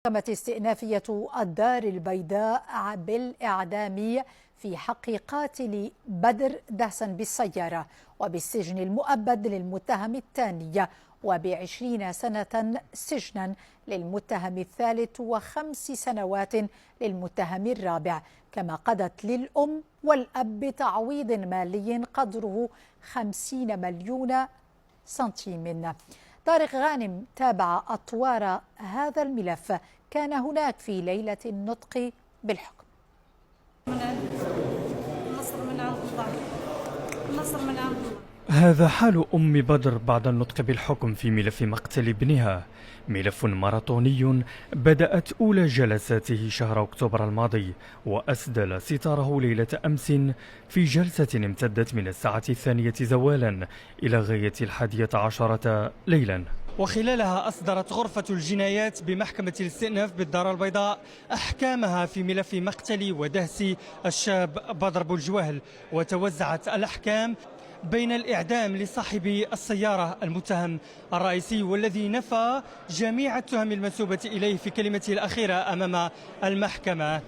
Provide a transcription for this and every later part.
محكمة استئنافية الدار البيضاء بالإعدام في حق قاتل بدر دهسن بالسيارة وبالسجن المؤبد للمتهم الثاني وب20 سنة سجنا للمتهم الثالث و5 سنوات للمتهم الرابع، كما قضت للأم والأب بتعويض مالي قدره 50 مليون سنتيم. طارق غانم تابع أطوار هذا الملف، كان هناك في ليلة النطق بالحكم. النصر من عند الله. هذا حال أم بدر بعد النطق بالحكم في ملف مقتل ابنها، ملف ماراثوني بدأت أولى جلساته شهر أكتوبر الماضي، وأسدل ستاره ليلة أمس في جلسة امتدت من الساعة 2 زوالا إلى غاية 11 ليلا، وخلالها أصدرت غرفة الجنايات بمحكمة الاستئناف بالدار البيضاء أحكامها في ملف مقتل ودهس الشاب بدر بوالجواهل، وتوزعت الأحكام بين الإعدام لصاحب السيارة المتهم الرئيسي والذي نفى جميع التهم المنسوبة إليه في كلمته الأخيرة أمام المحكمة.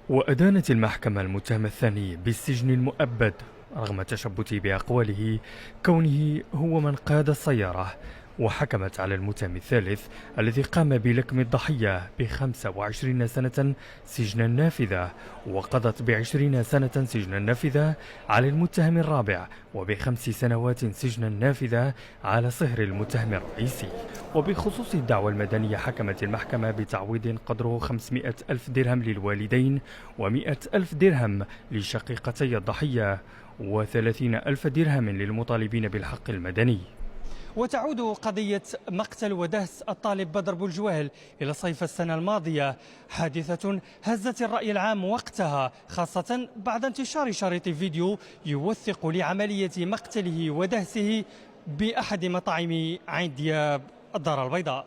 وأدانت المحكمة المتهم الثاني بالسجن المؤبد رغم تشبثه بأقواله كونه هو من قاد السيارة، وحكمت على المتهم الثالث الذي قام بلكم الضحية ب25 سنة سجنا نافذة، وقضت ب20 سنة سجنا نافذة على المتهم الرابع وب5 سنوات سجنا نافذة على صهر المتهم الرئيسي. وبخصوص الدعوى المدنية حكمت المحكمة بتعويض قدره 500 ألف درهم للوالدين و100 ألف درهم لشقيقتي الضحية و30 ألف درهم للمطالبين بالحق المدني. وتعود قضية مقتل ودهس الطالب بدر بوالجواهل إلى صيف السنة الماضية، حادثة هزت الرأي العام وقتها، خاصة بعد انتشار شريط فيديو يوثق لعملية مقتله ودهسه بأحد مطاعم عين دياب الدار البيضاء.